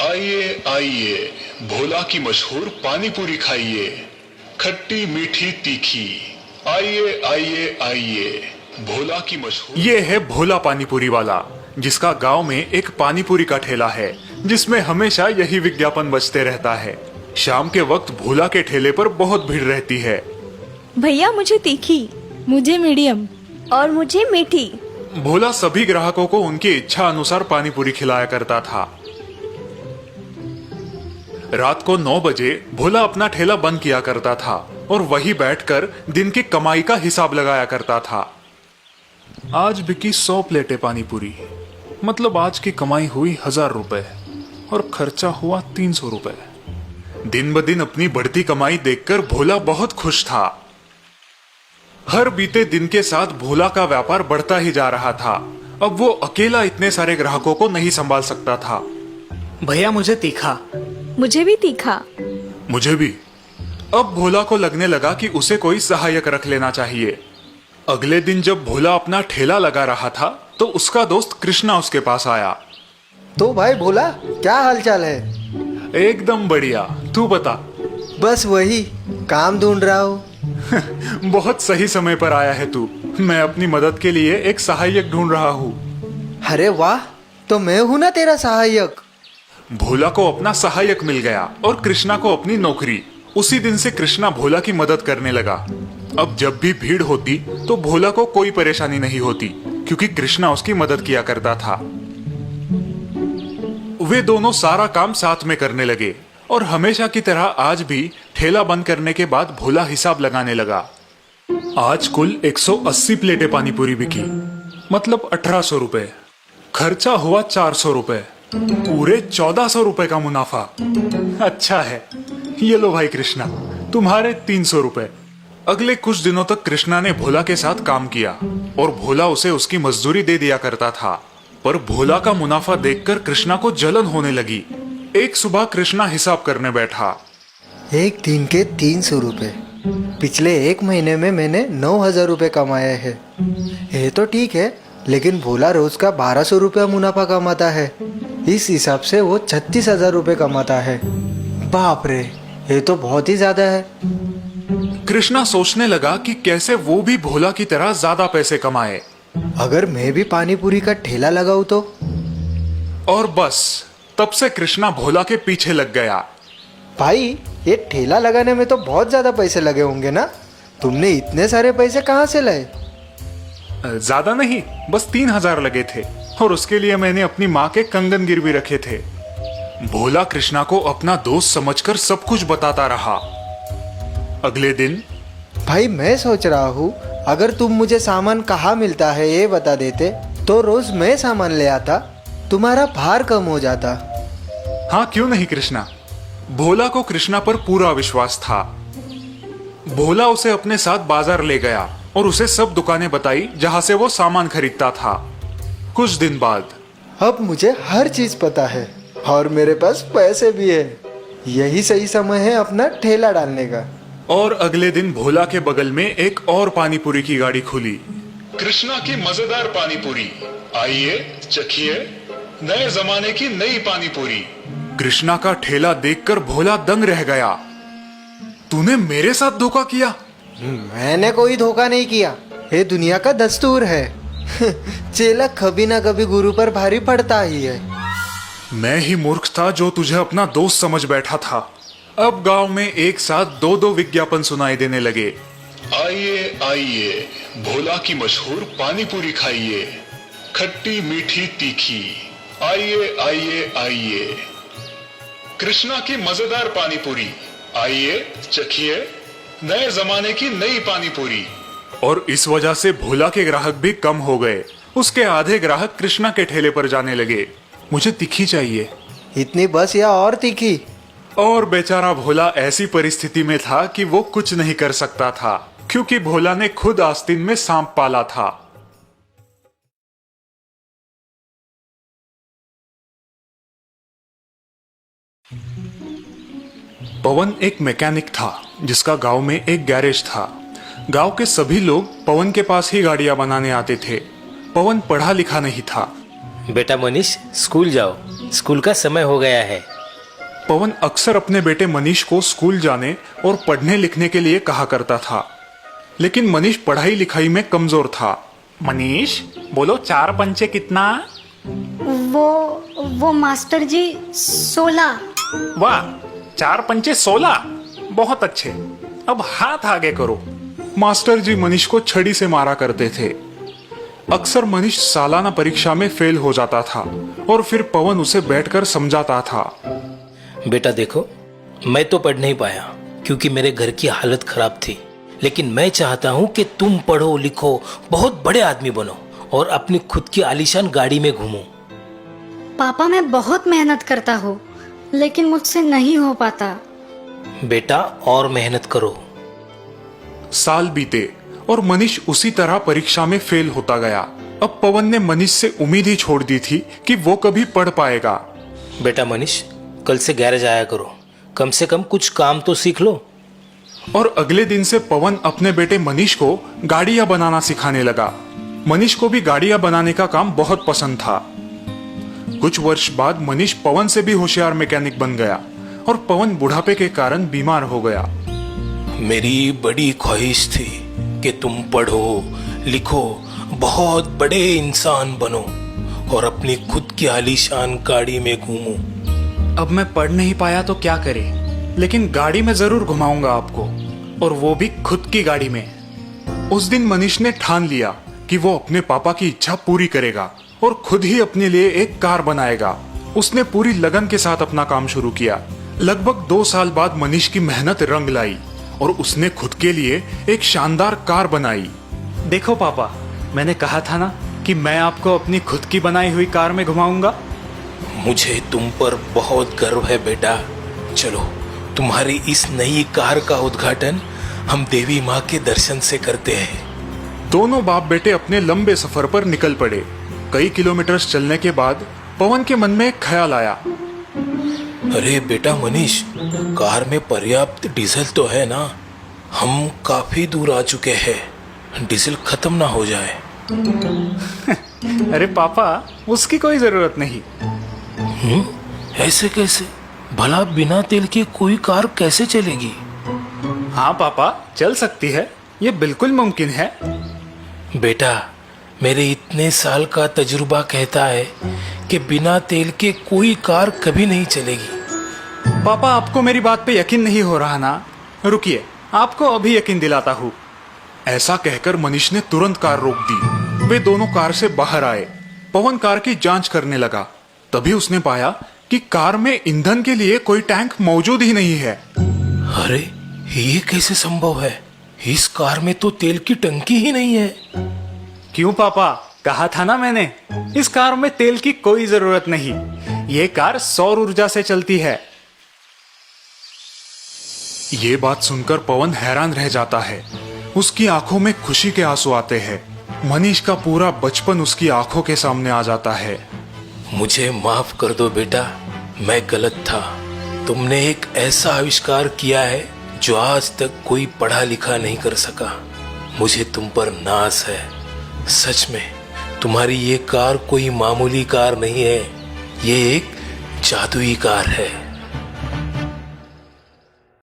आइए आइए, भोला की मशहूर पानी पूरी खाइए, खट्टी मीठी तीखी। आइए आइए आइए, भोला की मशहूर। ये है भोला पानी पूरी वाला, जिसका गांव में एक पानी पूरी का ठेला है, जिसमें हमेशा यही विज्ञापन बजते रहता है। शाम के वक्त भोला के ठेले पर बहुत भीड़ रहती है। भैया मुझे तीखी, मुझे मीडियम और मुझे मीठी। भोला सभी ग्राहकों को उनकी इच्छा अनुसार पानी पूरी खिलाया करता था। रात को 9 बजे भोला अपना ठेला बंद किया करता था और वही बैठकर दिन की कमाई का हिसाब लगाया करता था। आज बिकी 100 प्लेटें पानी पूरी, मतलब आज की कमाई हुई 1000 रुपए और खर्चा हुआ 300 रुपए। दिन ब दिन अपनी बढ़ती कमाई देखकर भोला बहुत खुश था। हर बीते दिन के साथ भोला का व्यापार बढ़ता ही जा रहा था। अब वो अकेला इतने सारे ग्राहकों को नहीं संभाल सकता था। भैया मुझे तीखा। मुझे भी तीखा। मुझे भी। अब भोला को लगने लगा कि उसे कोई सहायक रख लेना चाहिए। अगले दिन जब भोला अपना ठेला लगा रहा था तो उसका दोस्त कृष्णा उसके पास आया। तो भाई भोला, क्या हालचाल है? एकदम बढ़िया, तू बता। बस वही काम ढूंढ रहा हूँ। बहुत सही समय पर आया है तू। मैं अपनी मदद के लिए एक सहायक ढूंढ रहा हूँ। अरे वाह, तो मैं हूँ ना तेरा सहायक। भोला को अपना सहायक मिल गया और कृष्णा को अपनी नौकरी। उसी दिन से कृष्णा भोला की मदद करने लगा। अब जब भी भीड़ होती तो भोला को कोई परेशानी नहीं होती, क्योंकि कृष्णा उसकी मदद किया करता था। वे दोनों सारा काम साथ में करने लगे और हमेशा की तरह आज भी ठेला बंद करने के बाद भोला हिसाब लगाने लगा। आज कुल 180 प्लेटें पानी पूरी बिकी, मतलब 1800 रुपए। खर्चा हुआ 400 रुपए, पूरे 1400 रुपए का मुनाफा। अच्छा है, ये लो भाई कृष्णा, तुम्हारे 300 रुपए। अगले कुछ दिनों तक कृष्णा ने भोला के साथ काम किया और भोला उसे उसकी मजदूरी दे दिया करता था। पर भोला का मुनाफा देखकर कृष्णा को जलन होने लगी। एक सुबह कृष्णा हिसाब करने बैठा। एक दिन के 300 रुपए, पिछले एक महीने में मैंने 9000 रुपए कमाए हैं। ये तो ठीक है, लेकिन भोला रोज का 1200 रुपया मुनाफा कमाता है। इस हिसाब से वो 36,000 रुपए कमाता है। बाप रे, ये तो बहुत ही ज्यादा है। कृष्णा सोचने लगा कि कैसे वो भी भोला की तरह ज्यादा पैसे कमाए। अगर मैं भी पानी पूरी का ठेला लगाऊं तो? और बस तब से कृष्णा भोला के पीछे लग गया। भाई, ये ठेला लगाने में तो बहुत ज्यादा पैसे लगे होंगे ना? तुमने इतने सारे पैसे कहाँ से लाए? ज्यादा नहीं, बस 3000 लगे थे और उसके लिए मैंने अपनी माँ के कंगन गिरवी रखे थे। भोला कृष्णा को अपना दोस्त समझकर सब कुछ बताता रहा। अगले दिन, भाई मैं सोच रहा हूँ अगर तुम मुझे सामान कहाँ मिलता है ये बता देते तो रोज मैं सामान ले आता, तुम्हारा भार कम हो जाता। हाँ क्यों नहीं कृष्णा। भोला को कृष्णा पर पूरा विश्वास था। भोला उसे अपने साथ बाजार ले गया और उसे सब दुकानें बताई जहां से वो सामान खरीदता था। कुछ दिन बाद, अब मुझे हर चीज पता है और मेरे पास पैसे भी है। यही सही समय है अपना ठेला डालने का। और अगले दिन भोला के बगल में एक और पानी पूरी की गाड़ी खुली। कृष्णा की मजेदार पानी पूरी, आइए चखिए, नए जमाने की नई पानी पूरी। कृष्णा का ठेला देखकर भोला दंग रह गया। तूने मेरे साथ धोखा किया? मैंने कोई धोखा नहीं किया, ये दुनिया का दस्तूर है। चेला कभी ना कभी गुरु पर भारी पड़ता ही है। मैं ही मूर्ख था जो तुझे अपना दोस्त समझ बैठा था। अब गांव में एक साथ 2-2 विज्ञापन सुनाई देने लगे। आइए आइए, भोला की मशहूर पानी पूरी खाइए, खट्टी मीठी तीखी। आइए आइए आइए, कृष्णा की मजेदार पानी पूरी, आइए चखिए, नए जमाने की नई पानी पूरी। और इस वजह से भोला के ग्राहक भी कम हो गए। उसके आधे ग्राहक कृष्णा के ठेले पर जाने लगे। मुझे तीखी चाहिए। इतनी बस या और तीखी? और बेचारा भोला ऐसी परिस्थिति में था कि वो कुछ नहीं कर सकता था, क्योंकि भोला ने खुद आस्तीन में सांप पाला था। पवन एक मैकेनिक था जिसका गांव में एक गैरेज था। गांव के सभी लोग पवन के पास ही गाड़ियां बनाने आते थे। पवन पढ़ा लिखा नहीं था। बेटा मनीष, स्कूल जाओ, स्कूल का समय हो गया है। पवन अक्सर अपने बेटे मनीष को स्कूल जाने और पढ़ने लिखने के लिए कहा करता था, लेकिन मनीष पढ़ाई लिखाई में कमजोर था। मनीष, बोलो 4 पंचे कितना? वो मास्टर जी 16। वाह, 4 पंचे 16, बहुत अच्छे। अब हाथ आगे करो। मास्टर जी मनीष को छड़ी से मारा करते थे। अक्सर मनीष सालाना परीक्षा में फेल हो जाता था और फिर पवन उसे बैठकर समझाता था। बेटा देखो, मैं तो पढ़ नहीं पाया क्योंकि मेरे घर की हालत खराब थी, लेकिन मैं चाहता हूँ कि तुम पढ़ो लिखो, बहुत बड़े आदमी बनो और अपनी खुद की आलीशान गाड़ी में घूमो। पापा मैं बहुत मेहनत करता हूँ, लेकिन मुझसे नहीं हो पाता। बेटा और मेहनत करो। साल बीते और मनीष उसी तरह परीक्षा में फेल होता गया। अब पवन ने मनीष से उम्मीद ही छोड़ दी थी कि वो कभी पढ़ पाएगा। बेटा मनीष, कल से गैरेज आया करो, कम से कम कुछ काम तो सीख लो। और अगले दिन से पवन अपने बेटे मनीष को गाड़ियां बनाना सिखाने लगा। मनीष को भी गाड़ियां बनाने का काम बहुत पसंद था। कुछ वर्ष बाद मनीष पवन से भी होशियार मैकेनिक बन गया और पवन बुढ़ापे के कारण बीमार हो गया। मेरी बड़ी ख्वाहिश थी कि तुम पढ़ो लिखो, बहुत बड़े इंसान बनो और अपनी खुद की आलीशान गाड़ी में घूमो। अब मैं पढ़ नहीं पाया तो क्या करे, लेकिन गाड़ी में जरूर घुमाऊंगा आपको, और वो भी खुद की गाड़ी में। उस दिन मनीष ने ठान लिया कि वो अपने पापा की इच्छा पूरी करेगा और खुद ही अपने लिए एक कार बनाएगा। उसने पूरी लगन के साथ अपना काम शुरू किया। लगभग 2 साल बाद मनीष की मेहनत रंग लाई और उसने खुद के लिए एक शानदार कार बनाई। देखो पापा, मैंने कहा था ना कि मैं आपको अपनी खुद की बनाई हुई कार में घुमाऊंगा। मुझे तुम पर बहुत गर्व है बेटा। चलो, तुम्हारी इस नई कार का उद्घाटन हम देवी माँ के दर्शन से करते हैं। दोनों बाप बेटे अपने लंबे सफर पर निकल पड़े। कई किलोमीटर चलने के बाद पवन के मन में एक ख्याल आया। अरे बेटा मनीष, कार में पर्याप्त डीजल तो है ना? हम काफी दूर आ चुके हैं, डीजल खत्म ना हो जाए। अरे पापा, उसकी कोई जरूरत नहीं। ऐसे कैसे? भला बिना तेल के कोई कार कैसे चलेगी? हाँ पापा, चल सकती है, ये बिल्कुल मुमकिन है। बेटा, मेरे इतने साल का तजुर्बा कहता है कि बिना तेल के कोई कार कभी नहीं चलेगी। पापा, आपको मेरी बात पे यकीन नहीं हो रहा ना? रुकिए, आपको अभी यकीन दिलाता हूँ। ऐसा कहकर मनीष ने तुरंत कार रोक दी। वे दोनों कार से बाहर आए। पवन कार की जांच करने लगा। तभी उसने पाया कि कार में ईंधन के लिए कोई टैंक मौजूद ही नहीं है। अरे, ये कैसे संभव है? इस कार में तो तेल की टंकी ही नहीं है। क्यों पापा, कहा था ना मैंने, इस कार में तेल की कोई जरूरत नहीं। ये कार सौर ऊर्जा से चलती है। ये बात सुनकर पवन हैरान रह जाता है। उसकी आंखों में खुशी के आंसू आते हैं। मनीष का पूरा बचपन उसकी आंखों के सामने आ जाता है। मुझे माफ कर दो बेटा, मैं गलत था। तुमने एक ऐसा आविष्कार किया है जो आज तक कोई पढ़ा लिखा नहीं कर सका। मुझे तुम पर नाज है। सच में तुम्हारी ये कार कोई मामूली कार नहीं है, ये एक जादुई कार है।